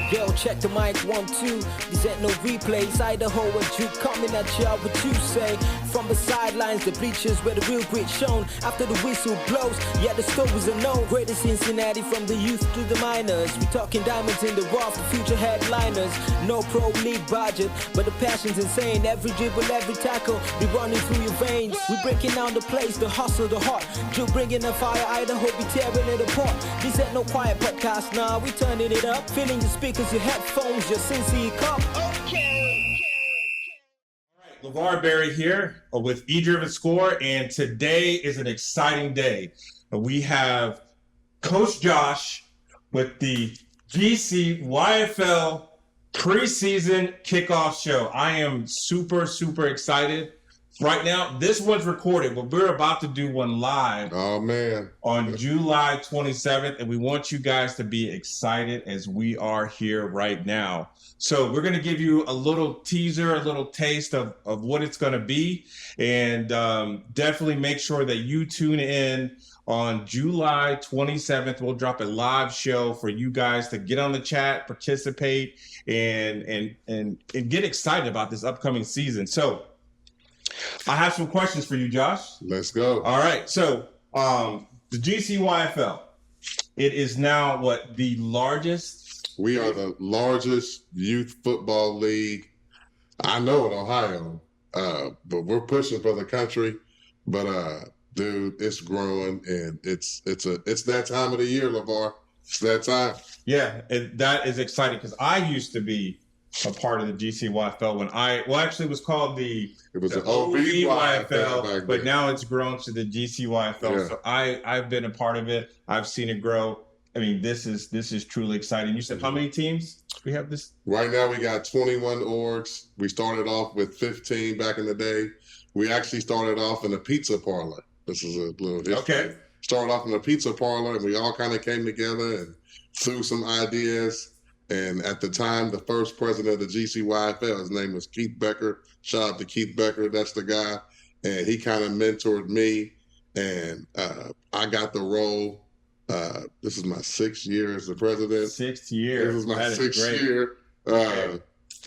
Yo, check the mic, 1, 2. These ain't no replays. Idaho or Duke coming at y'all, what you say? From the sidelines, the bleachers where the real grit shown. After the whistle blows, yeah, the stories are known. Greater Cincinnati from the youth to the minors. We talking diamonds in the rough, the future headliners. No pro league budget, but the passion's insane. Every dribble, every tackle, be running through your veins. We breaking down the place, the hustle, the heart. Duke bringing the fire, Idaho be tearing it apart. This ain't no quiet podcast, nah, we turning it up. Filling your speakers, your headphones, your Cincy cup. Okay. All right, LeVar Berry here with E-Driven Score, and today is an exciting day. We have Coach Josh with the GCYFL Preseason Kickoff Show. I am super excited. Right now, this one's recorded, but we're about to do one live. Oh, man. On July 27th, and we want you guys to be excited as we are here right now. So we're going to give you a little teaser, a little taste of what it's going to be, and definitely make sure that you tune in on July 27th. We'll drop a live show for you guys to get on the chat, participate, and get excited about this upcoming season. So I have some questions for you, Josh. Let's go. All right. So the GCYFL, it is now the largest? We are the largest youth football league, I know, in Ohio, but we're pushing for the country. But dude, it's growing, and it's that time of the year, LeVar. It's that time. Yeah, that is exciting because I used to be a part of the GCYFL when actually it was called the OVYFL, but now it's grown to the GCYFL. Yeah. So I've been a part of it. I've seen it grow. I mean, this is truly exciting. You said how many teams we have this? Right now we got 21 orgs. We started off with 15 back in the day. We actually started off in a pizza parlor. This is a little history. Okay. Started off in a pizza parlor, and we all kind of came together and threw some ideas. And at the time, the first president of the GCYFL, his name was Keith Becker. Shout out to Keith Becker. That's the guy. And he kind of mentored me. And I got the role. This is my 6th year as the president. 6th year. This is my 6th year.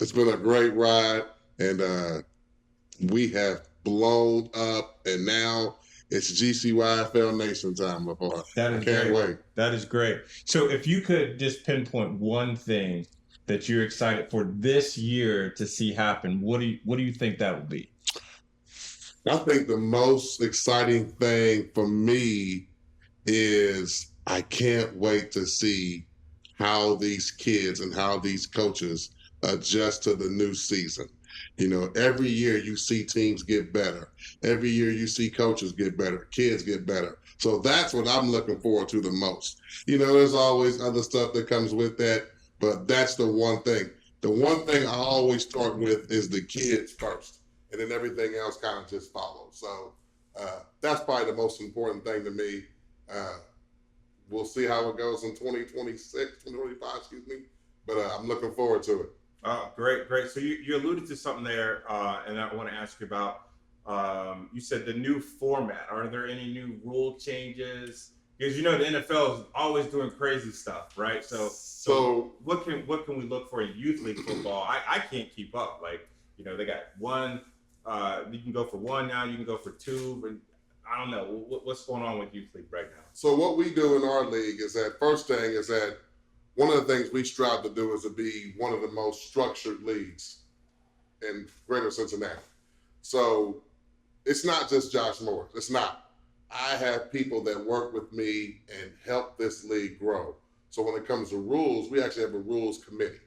It's been a great ride. And we have blown up. And now it's GCYFL Nation time, LeVar. I can't wait. That is great. So if you could just pinpoint one thing that you're excited for this year to see happen, what do you think that would be? I think the most exciting thing for me is I can't wait to see how these kids and how these coaches adjust to the new season. You know, every year you see teams get better. Every year you see coaches get better, kids get better. So that's what I'm looking forward to the most. You know, there's always other stuff that comes with that, but that's the one thing. The one thing I always start with is the kids first, and then everything else kind of just follows. So that's probably the most important thing to me. We'll see how it goes in 2025, excuse me. But I'm looking forward to it. Oh, great. So you alluded to something there, and I want to ask you about. You said the new format. Are there any new rule changes? Because you know the NFL is always doing crazy stuff, right? So what can we look for in youth league football? I can't keep up. Like, you know, they got one. You can go for one now. You can go for two. But I don't know what's going on with youth league right now. So what we do in our league is that first thing is that one of the things we strive to do is to be one of the most structured leagues in Greater Cincinnati. So it's not just Josh Morris. It's not. I have people that work with me and help this league grow. So when it comes to rules, we actually have a rules committee.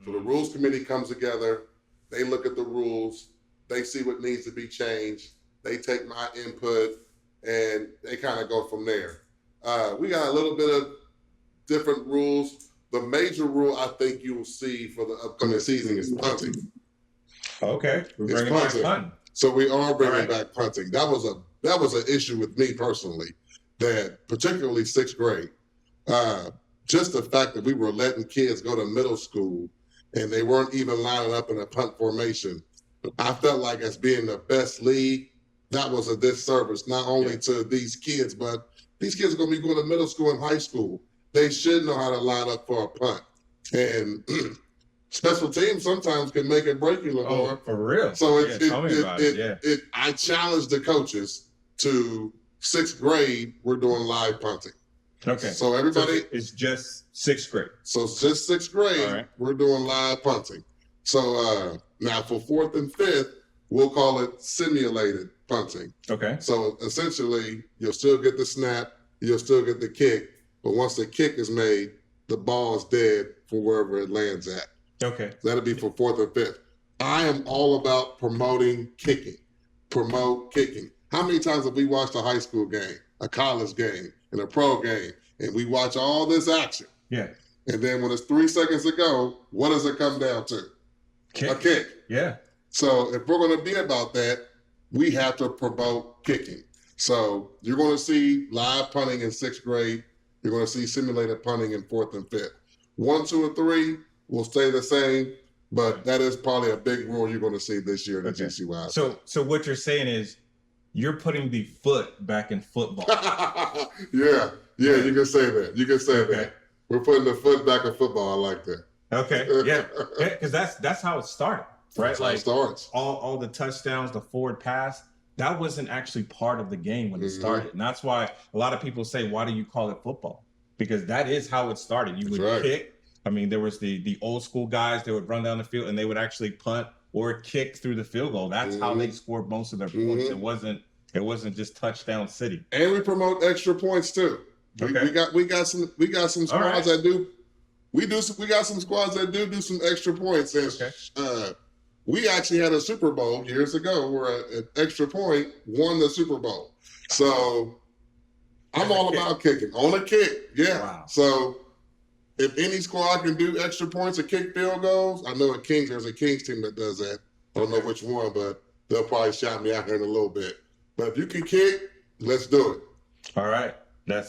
So the rules committee comes together. They look at the rules. They see what needs to be changed. They take my input, and they kind of go from there. We got a little bit of different rules. The major rule I think you will see for the upcoming season is punting. Okay, we're bringing back punting. So we are bringing back punting. That was an issue with me personally, that particularly 6th grade. Just the fact that we were letting kids go to middle school and they weren't even lining up in a punt formation. I felt like as being the best league, that was a disservice not only to these kids, but these kids are going to be going to middle school and high school. they should know how to line up for a punt. And special teams sometimes can make it break you, LeVar. Oh, for real? So Tell me about it. I challenge the coaches to 6th grade, we're doing live punting. Okay. So everybody, it's just 6th grade. So it's just 6th grade, All right. We're doing live punting. So now for 4th and 5th, we'll call it simulated punting. Okay. So essentially, you'll still get the snap, you'll still get the kick, but once the kick is made, the ball is dead for wherever it lands at. Okay. That'll be for 4th and 5th. I am all about promoting kicking. Promote kicking. How many times have we watched a high school game, a college game, and a pro game, and we watch all this action? Yeah. And then when it's 3 seconds to go, what does it come down to? Kick. A kick. Yeah. So if we're going to be about that, we have to promote kicking. So you're going to see live punting in 6th grade. You're going to see simulated punting in 4th and 5th. 1, 2, and 3 will stay the same, but that is probably a big rule you're going to see this year in the GCYFL. So what you're saying is you're putting the foot back in football. yeah, you can say that. You can say that. We're putting the foot back in football. I like that. Okay, yeah, because that's how it started, right? That's how it starts. All the touchdowns, the forward pass, that wasn't actually part of the game when it started. And that's why a lot of people say, why do you call it football? Because that is how it started. You would kick. I mean, there was the old school guys, they would run down the field and they would actually punt or kick through the field goal. That's how they scored most of their points. It wasn't just touchdown city. And we promote extra points too. We got some squads that do. We got some squads that do some extra points. And we actually had a Super Bowl years ago where an extra point won the Super Bowl. So I'm all about kicking. On a kick, yeah. Wow. So if any squad can do extra points or kick field goals, I know there's a Kings team that does that. I don't know which one, but they'll probably shout me out here in a little bit. But if you can kick, let's do it. All right.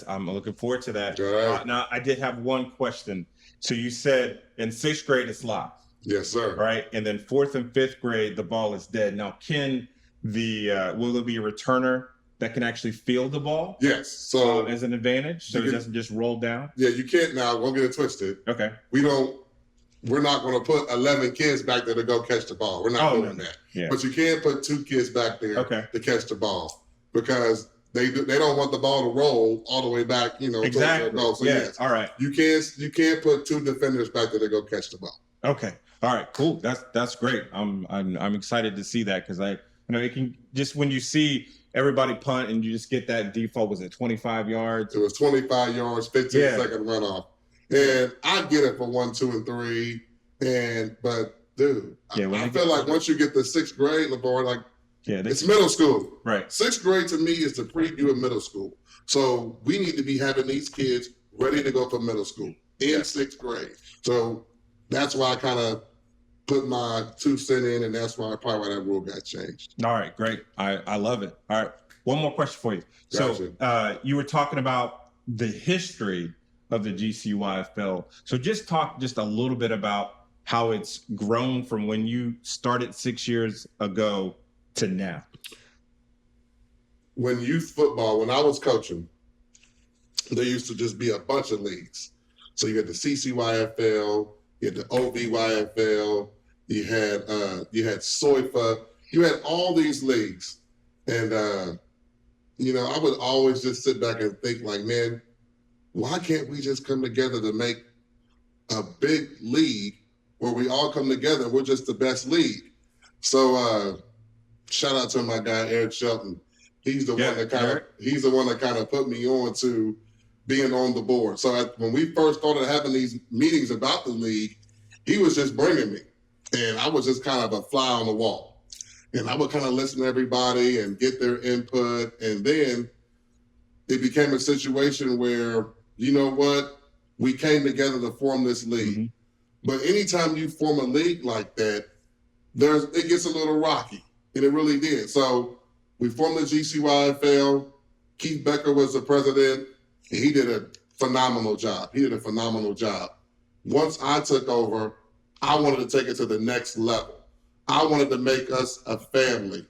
I'm looking forward to that. All right. Now, I did have one question. So you said in 6th grade it's live. Yes, sir. Right. And then 4th and 5th grade, the ball is dead. Now, will there be a returner that can actually field the ball? Yes. So as an advantage, so it doesn't just roll down? Yeah, you can't now. Don't get it twisted. Okay. We're not going to put 11 kids back there to go catch the ball. We're not doing that. Yeah. But you can put 2 kids back there to catch the ball because they don't want the ball to roll all the way back, towards their goal. So yes, all right. You can't put 2 defenders back there to go catch the ball. Okay. All right. Cool. That's great. I'm excited to see that because it can just when you see everybody punt and you just get that default. Was it 25 yards? It was 25 yards, 15-second runoff. And I get it for 1, 2, and 3. But dude, I feel like once you get to 6th grade, LeVar, it's middle school. Right. 6th grade to me is the preview of middle school. So we need to be having these kids ready to go for middle school in 6th grade. So that's why I kind of put my 2 cents in, and that's why that rule got changed. All right, great. I love it. All right, one more question for you. Gotcha. So you were talking about the history of the GCYFL. So just talk just a little bit about how it's grown from when you started 6 years ago to now. When youth football, when I was coaching, there used to just be a bunch of leagues. So you had the CCYFL, you had the OVYFL, you had SOIFA, you had all these leagues. And, I would always just sit back and think like, man, why can't we just come together to make a big league where we all come together and we're just the best league? So shout out to my guy, Eric Shelton. He's the one that kind of put me on to being on the board. So when we first started having these meetings about the league, he was just bringing me. And I was just kind of a fly on the wall. And I would kind of listen to everybody and get their input. And then it became a situation where, you know what, we came together to form this league. Mm-hmm. But anytime you form a league like that, it gets a little rocky. And it really did. So we formed the GCYFL. Keith Becker was the president. And he did a phenomenal job. Once I took over, I wanted to take it to the next level. I wanted to make us a family.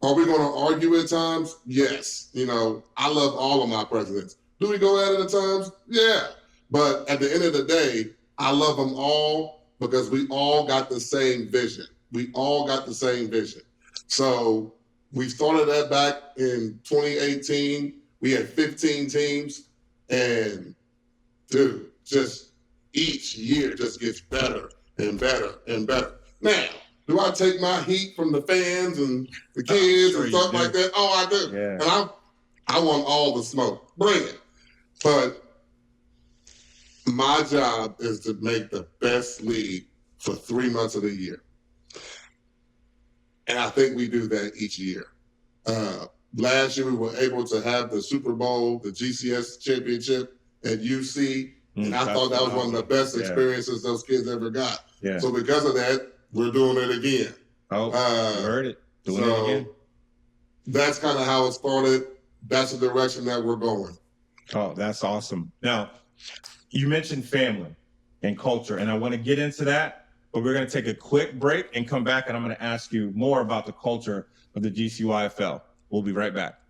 Are we going to argue at times? Yes. I love all of my presidents. Do we go at it at times? Yeah. But at the end of the day, I love them all because we all got the same vision. We all got the same vision. So we started that back in 2018. We had 15 teams, and dude, just each year just gets better and better and better. Now, do I take my heat from the fans and the kids and stuff like that? Oh, I do. Yeah. And I want all the smoke. Bring it. But my job is to make the best league for 3 months of the year. And I think we do that each year. Last year, we were able to have the Super Bowl, the GCS championship at UC. And I thought that was one of the best experiences those kids ever got. Yeah. So because of that, we're doing it again. Oh, you heard it. Doing it again. That's kind of how it started. That's the direction that we're going. Oh, that's awesome. Now, you mentioned family and culture, and I want to get into that, but we're going to take a quick break and come back, and I'm going to ask you more about the culture of the GCYFL. We'll be right back.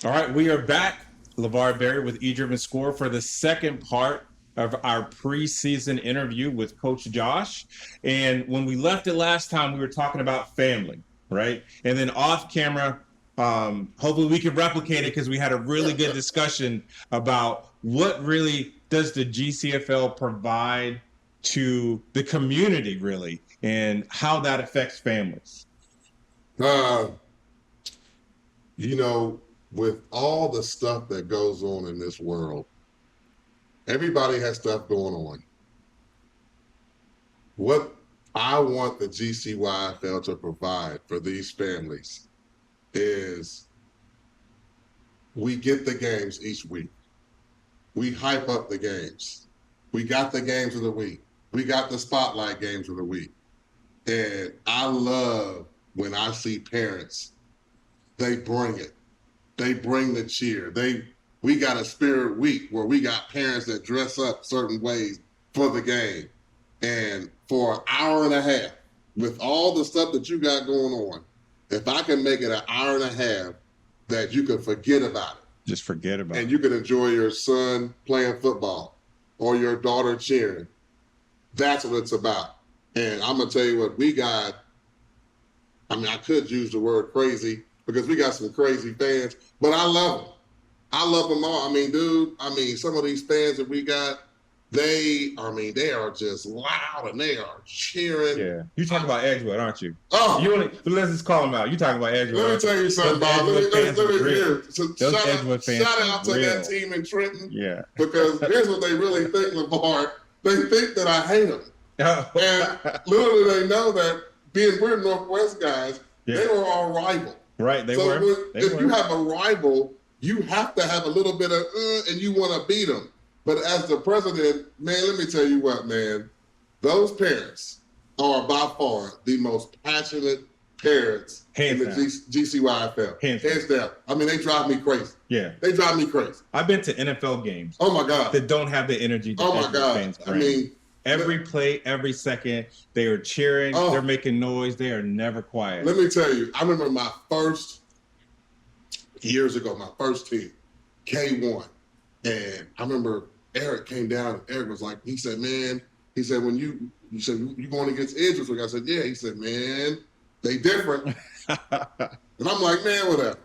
All right, we are back. LeVar Berry with E-Driven Score for the second part of our preseason interview with Coach Josh. And when we left it last time, we were talking about family, right? And then off camera, hopefully we can replicate it because we had a really good discussion about what really does the GCFL provide to the community, really, and how that affects families. You know, with all the stuff that goes on in this world, everybody has stuff going on. What I want the GCYFL to provide for these families is we get the games each week. We hype up the games. We got the games of the week. We got the spotlight games of the week. And I love when I see parents, they bring it. They bring the cheer. We got a spirit week where we got parents that dress up certain ways for the game. And for an hour and a half, with all the stuff that you got going on, if I can make it an hour and a half that you can forget about it. Just forget about it. And you can enjoy your son playing football or your daughter cheering. That's what it's about. And I'm going to tell you what, we got, I mean, I could use the word crazy because we got some crazy fans, but I love them. I love them all. I mean, dude, some of these fans that we got, they are just loud and they are cheering. Yeah. You talking about Edgewood, aren't you? Oh. Let's just call them out. You talking about Edgewood. Let me tell you something, Bob. Let me hear. So shout out to that team in Trenton. Yeah. Because here's what they really think, LeVar. They think that I hate them. Oh. And literally they know that we're Northwest guys, they were our rival. Right, they were. If you have a rival, you have to have a little bit of and you want to beat them. But as the president, man, let me tell you what, man. Those parents are by far the most passionate parents in the GCYFL. Hands down. I mean, they drive me crazy. Yeah. They drive me crazy. I've been to NFL games. Oh, my God. That don't have the energy that fans bring. I mean, every play, every second, they are cheering, they're making noise, they are never quiet. Let me tell you, I remember my first, years ago, my first team, K1. And I remember Eric came down and Eric was like, he said, man, when you going against Edgewood? I said, yeah. He said, man, they different. And I'm like, man, whatever.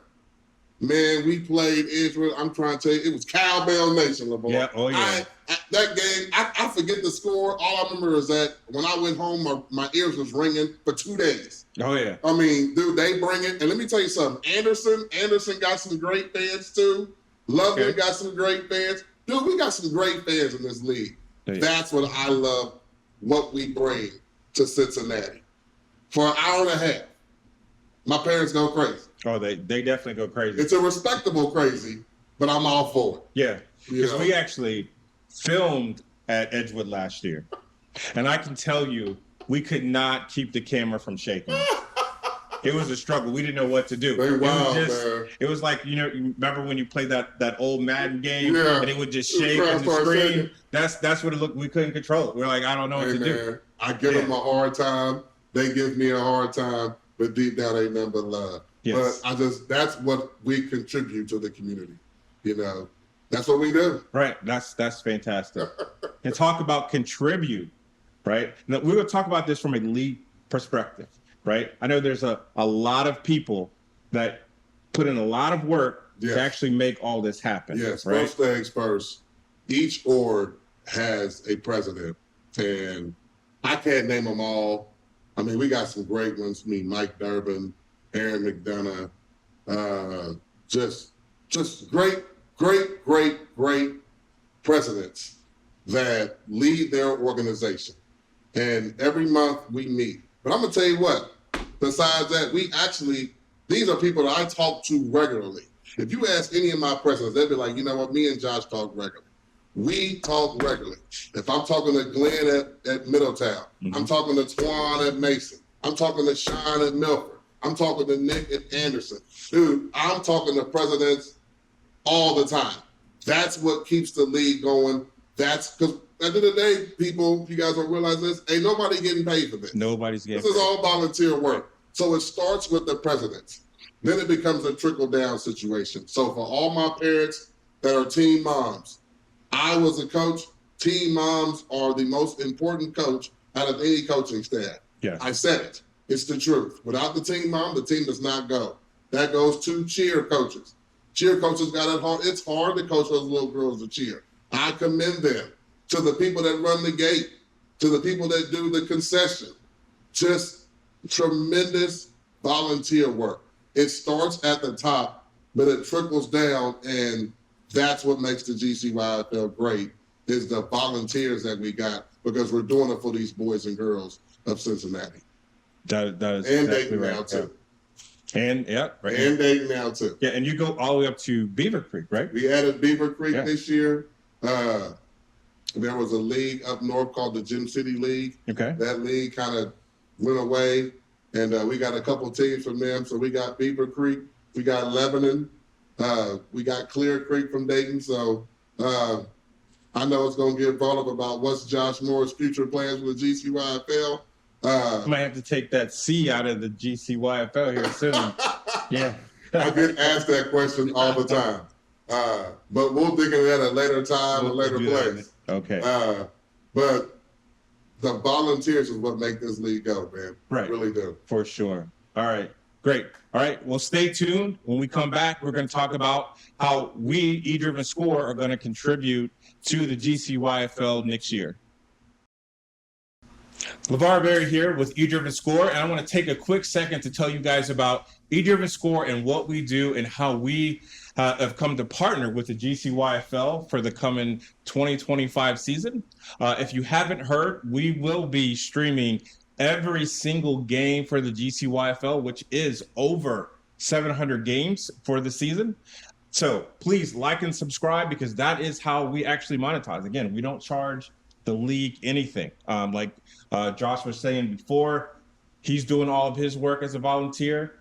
Man, we played Edgewood. I'm trying to tell you, it was Cowbell Nation, LeVar. Yeah, oh yeah. That game, I forget the score. All I remember is that when I went home, my ears was ringing for 2 days. Oh yeah. I mean, dude, they bring it. And let me tell you something. Anderson got some great fans too. Loveland got some great fans. Dude, we got some great fans in this league. Yeah. That's what I love, what we bring to Cincinnati. For an hour and a half, my parents go crazy. Oh, they definitely go crazy. It's a respectable crazy, but I'm all for it. Yeah, because we actually filmed at Edgewood last year. And I can tell you, we could not keep the camera from shaking. It was a struggle. We didn't know what to do. It was like, you remember when you played that old Madden game and it would just shake and the screen? That's what it looked. We couldn't control it. We're like, I don't know what to do. I give them a hard time. They give me a hard time, but deep down ain't nothing but love. Yes. But that's what we contribute to the community. That's what we do. Right. That's fantastic. And talk about contribute, right? Now, we're going to talk about this from a league perspective, right? I know there's a lot of people that put in a lot of work to actually make all this happen. Yes. Right? First things first, each org has a president, and I can't name them all. I mean, we got some great ones. I mean, Mike Durbin, Aaron McDonough, just great presidents that lead their organization. And every month we meet. But I'm going to tell you what, besides that, these are people that I talk to regularly. If you ask any of my presidents, they'll be like, you know what, me and Josh talk regularly. We talk regularly. If I'm talking to Glenn at Middletown, I'm talking to Twan at Mason, I'm talking to Sean at Milford, I'm talking to Nick at Anderson. Dude, I'm talking to presidents all the time. That's what keeps the league going. That's because at the end of the day, people, you guys don't realize this, ain't nobody getting paid for this. Nobody's getting paid. This is all volunteer work. So it starts with the presidents. Then it becomes a trickle-down situation. So for all my parents that are teen moms, I was a coach. Teen moms are the most important coach out of any coaching staff. Yes. I said it. It's the truth. Without the teen mom, the team does not go. That goes to cheer coaches. Cheer coaches got it hard. It's hard to coach those little girls to cheer. I commend them. To the people that run the gate, to the people that do the concession. Just tremendous volunteer work. It starts at the top, but it trickles down, and that's what makes the GCYFL great, is the volunteers that we got, because we're doing it for these boys and girls of Cincinnati. That is and exactly Dayton right. now, too. And right. And Dayton now, too. Yeah, and you go all the way up to Beaver Creek, right? We added Beaver Creek this year. There was a league up north called the Gym City League. Okay. That league kind of went away, and we got a couple teams from them. So we got Beaver Creek, we got Lebanon, we got Clear Creek from Dayton. So I know it's going to get brought up about what's Josh Moore's future plans for the GCYFL. I might have to take that C out of the GCYFL here soon. Yeah. I get asked that question all the time. But we'll dig into that at a later time, a later place. Okay. But the volunteers is what make this league go, man. Right. Really do. For sure. All right. Great. All right. Well, stay tuned. When we come back, we're going to talk about how we, eDriven Score, are going to contribute to the GCYFL next year. LeVar Berry here with eDriven Score, and I want to take a quick second to tell you guys about eDriven Score and what we do and how we have come to partner with the GCYFL for the coming 2025 season. If you haven't heard, we will be streaming every single game for the GCYFL, which is over 700 games for the season. So please like and subscribe, because that is how we actually monetize. Again, we don't charge the league anything. Like Josh was saying before, he's doing all of his work as a volunteer.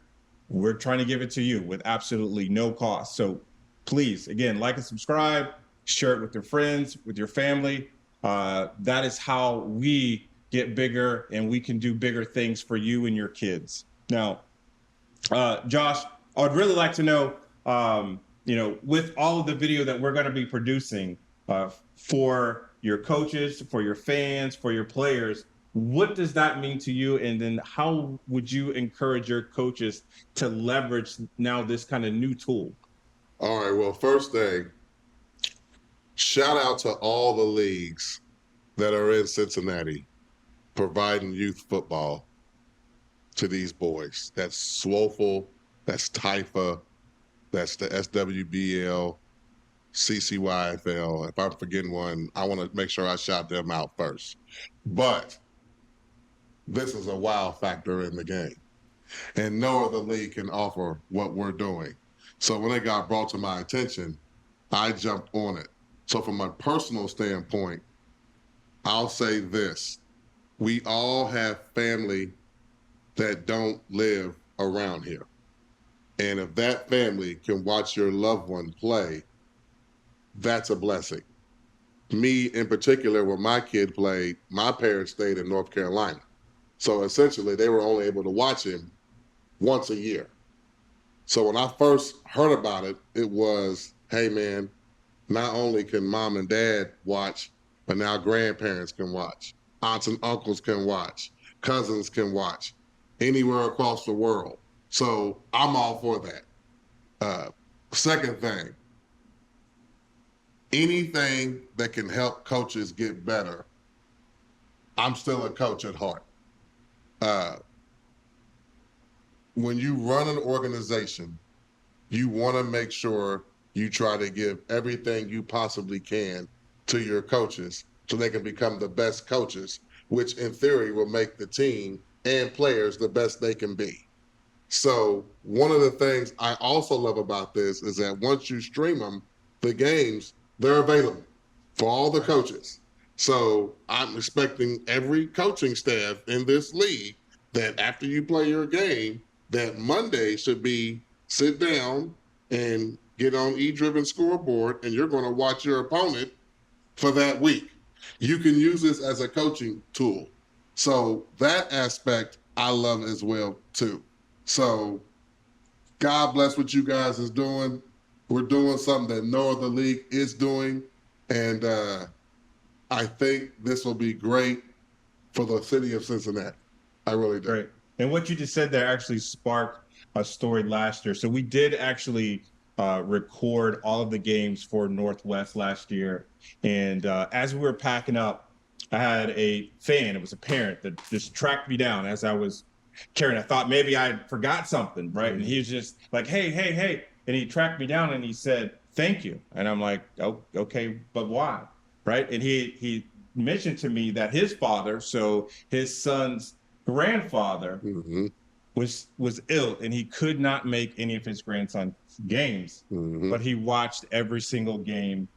We're trying to give it to you with absolutely no cost. So please, again, like and subscribe, share it with your friends, with your family. That is how we get bigger, and we can do bigger things for you and your kids. Now, Josh, I would really like to know, with all of the video that we're going to be producing for your coaches, for your fans, for your players, what does that mean to you? And then how would you encourage your coaches to leverage now this kind of new tool? All right. Well, first thing, shout out to all the leagues that are in Cincinnati providing youth football to these boys. That's SWOFL, that's TIFA, that's the SWBL, CCYFL. If I'm forgetting one, I want to make sure I shout them out first. But this is a wow factor in the game. And no other league can offer what we're doing. So when it got brought to my attention, I jumped on it. So from a personal standpoint, I'll say this. We all have family that don't live around here. And if that family can watch your loved one play, that's a blessing. Me in particular, when my kid played, my parents stayed in North Carolina. So essentially, they were only able to watch him once a year. So when I first heard about it, it was, hey man, not only can mom and dad watch, but now grandparents can watch. Aunts and uncles can watch. Cousins can watch anywhere across the world. So I'm all for that. Second thing, anything that can help coaches get better. I'm still a coach at heart. When you run an organization, you want to make sure you try to give everything you possibly can to your coaches so they can become the best coaches, which in theory will make the team and players the best they can be. So one of the things I also love about this is that once you stream them, the games, they're available for all the coaches. So I'm expecting every coaching staff in this league that after you play your game, that Monday should be sit down and get on E-Driven Scoreboard, and you're going to watch your opponent for that week. You can use this as a coaching tool. So that aspect I love as well too. So God bless what you guys is doing. We're doing something that no other league is doing. And I think this will be great for the city of Cincinnati. I really do. Great. And what you just said there actually sparked a story last year. So we did actually record all of the games for Northwest last year. And as we were packing up, I had a fan, it was a parent, that just tracked me down as I was carrying. I thought maybe I forgot something, right? And he was just like, hey. And he tracked me down and he said, thank you. And I'm like, oh, okay, but why? Right? And he mentioned to me that his father, so his son's grandfather, was ill and he could not make any of his grandson's games, but he watched every single game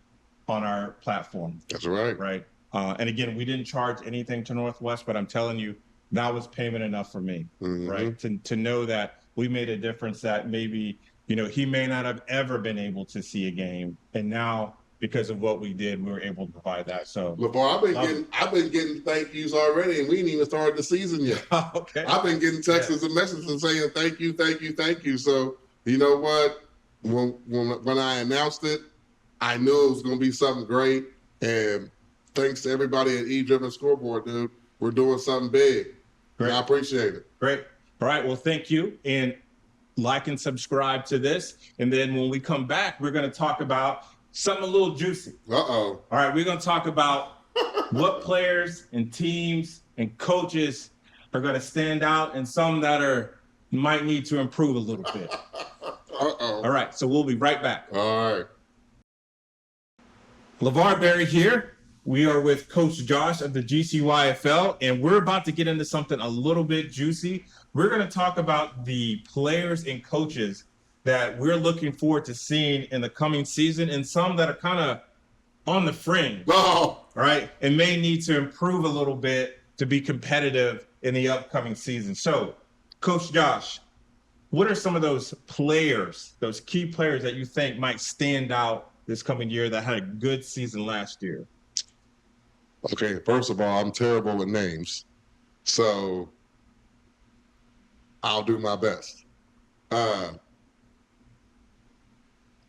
on our platform. That's right. Right. And again, we didn't charge anything to Northwest, but I'm telling you, that was payment enough for me, right? To know that we made a difference, that maybe, he may not have ever been able to see a game. And now, because of what we did, we were able to provide that. So LeVar, I've been getting thank yous already, and we ain't even started the season yet. Okay. I've been getting texts and messages saying thank you. So you know what? When I announced it, I knew it was going to be something great. And thanks to everybody at E-Driven Scoreboard, dude. We're doing something big. Great. And I appreciate it. Great. All right. Well, thank you. And like and subscribe to this. And then when we come back, we're going to talk about something a little juicy. Uh-oh. All right. We're going to talk about what players and teams and coaches are going to stand out, and some that might need to improve a little bit. Uh-oh. All right. So we'll be right back. All right. LeVar Berry here. We are with Coach Josh of the GCYFL, and we're about to get into something a little bit juicy. We're going to talk about the players and coaches that we're looking forward to seeing in the coming season, and some that are kind of on the fringe, right, and may need to improve a little bit to be competitive in the upcoming season. So, Coach Josh, what are some of those players, those key players that you think might stand out this coming year that had a good season last year? Okay, first of all, I'm terrible with names, so I'll do my best.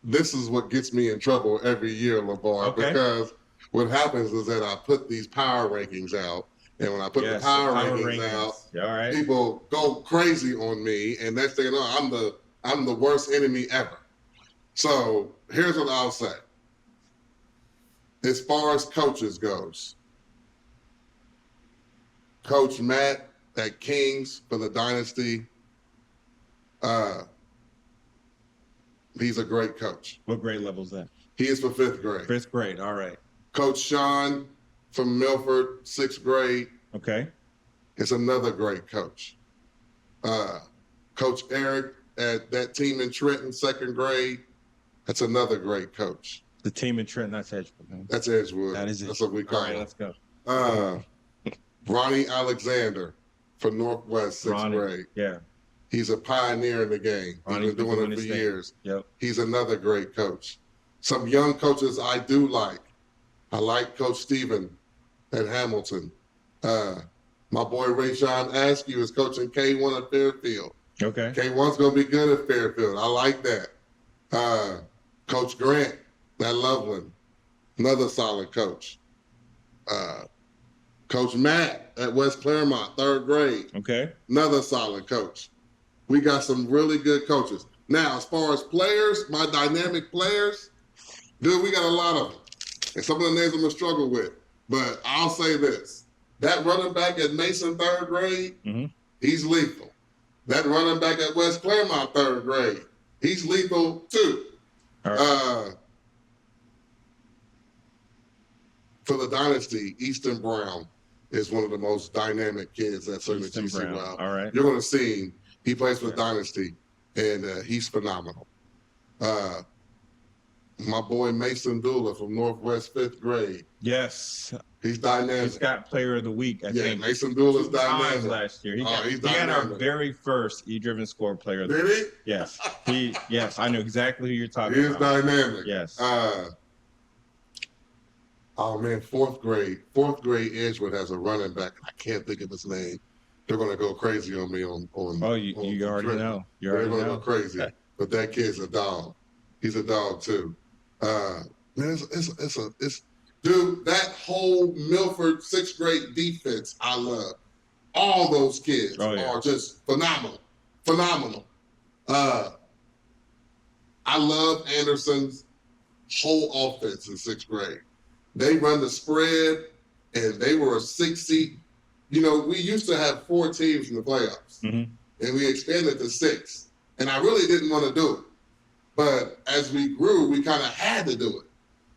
This is what gets me in trouble every year, LeVar, because what happens is that I put these power rankings out, and when I put the power rankings out, people go crazy on me, and next thing you know, I'm the worst enemy ever. So here's what I'll say. As far as coaches goes, Coach Matt at Kings for the Dynasty, he's a great coach. What grade level is that? He is for 5th grade. 5th grade, all right. Coach Sean from Milford, 6th grade. Okay. Is another great coach. Coach Eric at that team in Trenton, 2nd grade. That's another great coach. The team in Trenton, that's Edgewood, man. That's Edgewood. That is it. That's what we call it. it. Let's go. Ronnie Alexander for Northwest, 6th grade. Yeah. He's a pioneer in the game. He's been doing it for years. Yep. He's another great coach. Some young coaches I do like. I like Coach Stephen at Hamilton. My boy Rayshawn Askew is coaching K1 at Fairfield. Okay. K1's going to be good at Fairfield. I like that. Coach Grant That Loveland, another solid coach. Coach Matt at West Claremont, 3rd grade. Okay. Another solid coach. We got some really good coaches. Now, as far as players, my dynamic players, dude, we got a lot of them. And some of the names I'm going to struggle with. But I'll say this. That running back at Mason, 3rd grade, he's lethal. That running back at West Claremont, 3rd grade, he's lethal too. All right. For the dynasty, Easton Brown is one of the most dynamic kids at certainly GCYFL. All right. You're going to see him. He plays for Dynasty, and he's phenomenal. My boy Mason Dula from Northwest, 5th grade. Yes. He's dynamic. He's got Player of the Week, I think. Mason Dula's 2 dynamic. times last year. He's he had our dynamic. very first E-Driven Score Player of the Week. Did Yes. Yes, I know exactly who you're he? talking He is about. dynamic. Yes. Oh man, 4th grade Edgewood has a running back. I can't think of his name. They're gonna go crazy on me on Oh, you already Twitter. know. You They're already gonna know. go crazy. But that kid's a dog. He's a dog too. Man, it's dude, that whole Milford 6th grade defense, I love. All those kids are just phenomenal. Phenomenal. I love Anderson's whole offense in 6th grade. They run the spread, and they were a 6 seed. You know, we used to have 4 teams in the playoffs, and we expanded to 6. And I really didn't want to do it. But as we grew, we kind of had to do it.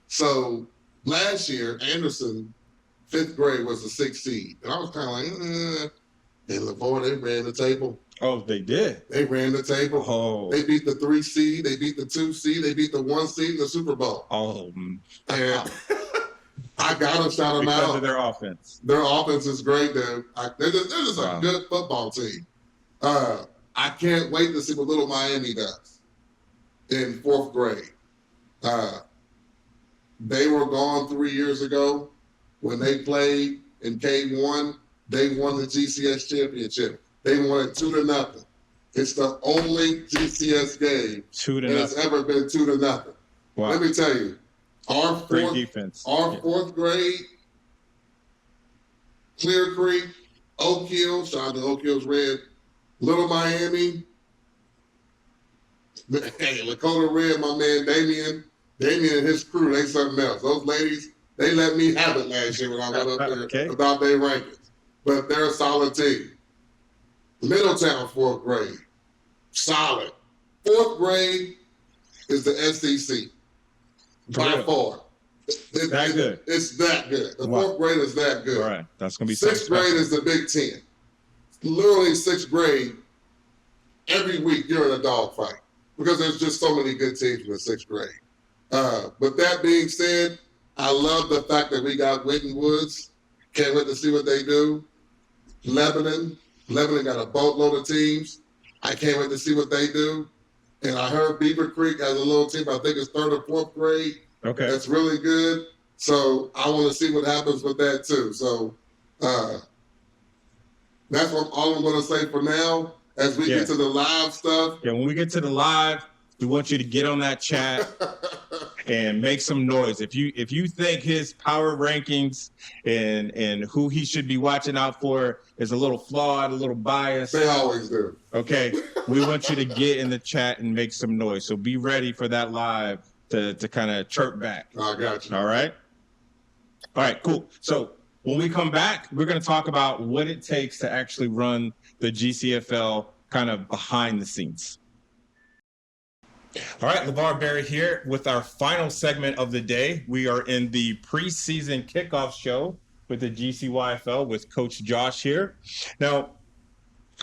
So last year, Anderson, 5th grade, was a 6 seed. And I was kind of like, And LeVar, they ran the table. Oh, they did? They ran the table. Oh. They beat the 3 seed. They beat the 2 seed. They beat the 1 seed in the Super Bowl. Oh. And I got to shout them out. Because of their offense. Their offense is great. They're just a good football team. I can't wait to see what Little Miami does in 4th grade. They were gone 3 years ago. When they played in K1, they won the GCS championship. They won it 2-0. It's the only GCS game 2-0. that has ever been 2-0. Wow. Let me tell you, our Great defense. Our 4th grade, Clear Creek, Oak Hill, shout out to Oak Hill's Red, Little Miami, hey, Lakota Red, my man Damien and his crew, they something else. Those ladies, they let me have it last year when I went up there without their rankings. But they're a solid team. Middletown, 4th grade, solid. 4th grade is the SEC. By far. That good. It's that good. The 4th grade is that good. All right. That's going to be 6th grade is the Big Ten. Literally 6th grade, every week you're in a dogfight because there's just so many good teams in the 6th grade. But that being said, I love the fact that we got Whitten Woods. Can't wait to see what they do. Lebanon got a boatload of teams. I can't wait to see what they do. And I heard Beaver Creek has a little team, I think it's 3rd or 4th grade. Okay. That's really good. So I want to see what happens with that too. So that's all I'm going to say for now. As we get to the live stuff. Yeah, when we get to the live, we want you to get on that chat and make some noise. If you think his power rankings and who he should be watching out for is a little flawed, a little biased. They always do. Okay, we want you to get in the chat and make some noise. So be ready for that live to kind of chirp back. I got you. All right? All right, cool. So when we come back, we're going to talk about what it takes to actually run the GCFL kind of behind the scenes. All right, LeVar Barry here with our final segment of the day. We are in the preseason kickoff show with the GCYFL with Coach Josh here. Now,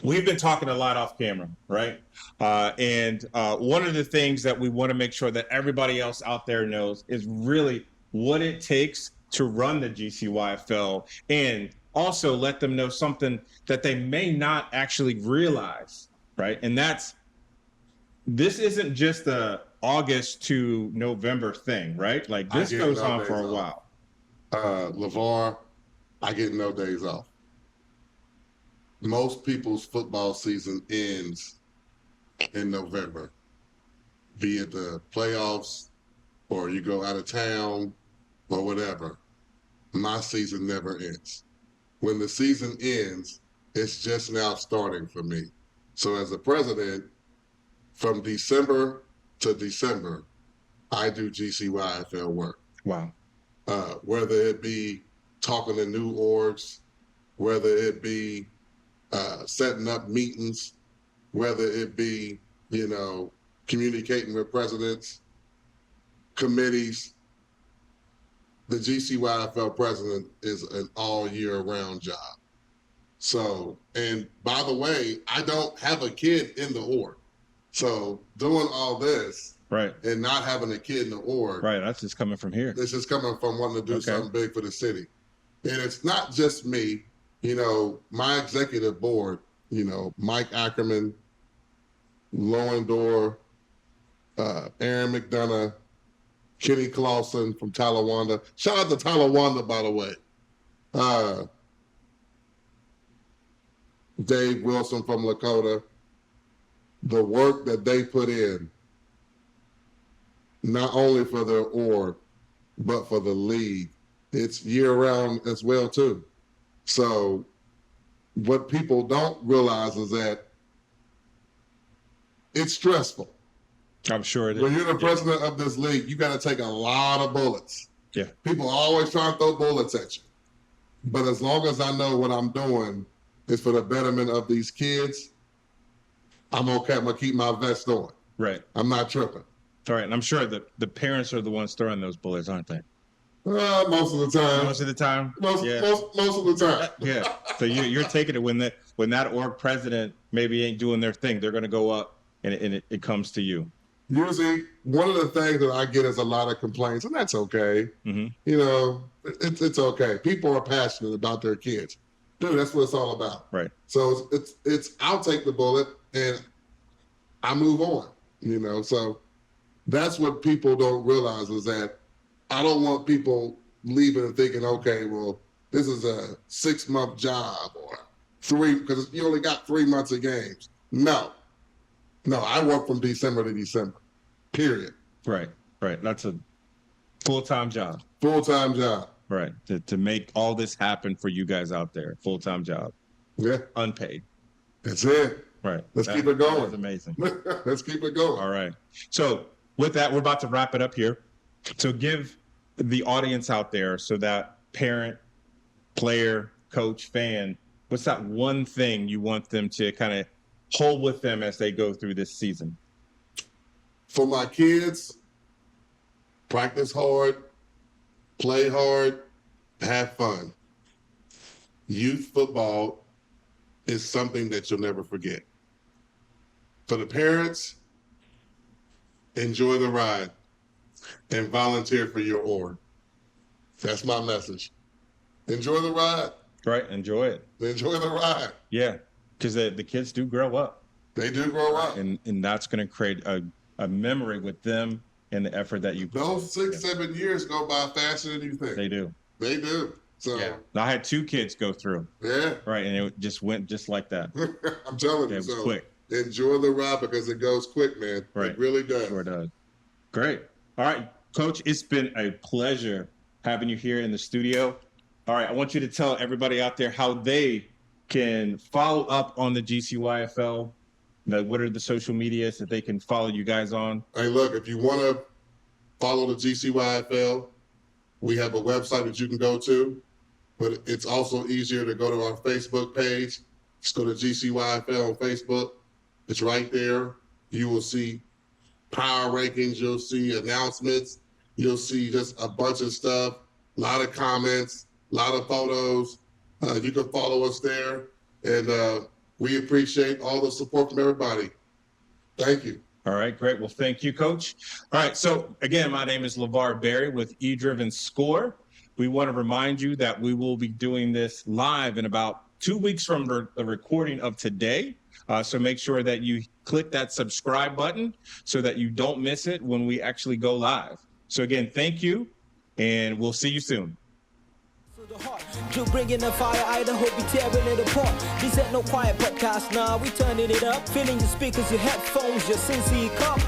we've been talking a lot off camera, right? And one of the things that we want to make sure that everybody else out there knows is really what it takes to run the GCYFL, and also let them know something that they may not actually realize, right? And this isn't just a August to November thing, right? Like this goes on for a while. LeVar, I get no days off. Most people's football season ends in November, be it the playoffs or you go out of town or whatever, my season never ends. When the season ends, it's just now starting for me. So as a president, from December to December, I do GCYFL work. Wow. Whether it be talking to new orgs, whether it be setting up meetings, whether it be, communicating with presidents, committees. The GCYFL president is an all year round job. So, and by the way, I don't have a kid in the org. So doing all this right, and not having a kid in the org. Right, that's just coming from here. This is coming from wanting to do something big for the city. And it's not just me, my executive board, Mike Ackerman, Lowendor, Aaron McDonough, Kenny Clausen from Talawanda. Shout out to Talawanda, by the way. Dave Wilson from Lakota. The work that they put in, not only for their org, but for the league, it's year-round as well, too. So what people don't realize is that it's stressful. I'm sure it is. When you're the president of this league, you got to take a lot of bullets. Yeah. People always try to throw bullets at you. But as long as I know what I'm doing is for the betterment of these kids, I'm okay. I'm going to keep my vest on. Right. I'm not tripping. All right. And I'm sure that the parents are the ones throwing those bullets, aren't they? Most of the time. Most of the time? Most of the time. Yeah. So you're taking it when that org president maybe ain't doing their thing, they're going to go up and it comes to you. Usually, one of the things that I get is a lot of complaints, and that's okay. Mm-hmm. It's okay. People are passionate about their kids. Dude, that's what it's all about. Right. So it's I'll take the bullet and I move on. So that's what people don't realize is that I don't want people leaving and thinking, okay, well, this is a 6-month job or 3, because you only got 3 months of games. No, I work from December to December, period. Right. That's a full-time job. Full-time job. Right. To make all this happen for you guys out there. Full-time job. Yeah. Unpaid. That's it. Right. Let's keep it going. That's amazing. Let's keep it going. All right. So with that, we're about to wrap it up here. So give the audience out there, so that parent, player, coach, fan, what's that one thing you want them to kind of hold with them as they go through this season? For my kids, practice hard, play hard, have fun. Youth football is something that you'll never forget. For the parents, enjoy the ride and volunteer for your org. That's my message. Enjoy the ride. Right, enjoy it. Enjoy the ride. Yeah, because the kids do grow up. They do grow up. And that's going to create a memory with them and the effort that you put. Those 7 years go by faster than you think. They do. They do. So yeah. I had 2 kids go through. Yeah. Right, and it just went just like that. I'm telling you. It was so quick. Enjoy the ride because it goes quick, man. Right. It really does. Sure does. Great. All right, Coach, it's been a pleasure having you here in the studio. All right, I want you to tell everybody out there how they can follow up on the GCYFL. What are the social medias that they can follow you guys on? Hey, look, if you want to follow the GCYFL, we have a website that you can go to, but it's also easier to go to our Facebook page. Just go to GCYFL on Facebook. It's right there. You will see power rankings. You'll see announcements. You'll see just a bunch of stuff, a lot of comments, a lot of photos. You can follow us there. And we appreciate all the support from everybody. Thank you. All right, great. Well, thank you, Coach. All right, so again, my name is LeVar Berry with E-Driven Score. We want to remind you that we will be doing this live in about 2 weeks from the recording of today. So make sure that you click that subscribe button so that you don't miss it when we actually go live. So again, thank you, and we'll see you soon. Drew bringing the fire, Idaho be tearing it apart. This ain't no quiet podcast, nah, we turning it up. Filling your speakers, your headphones, your Cincy cup.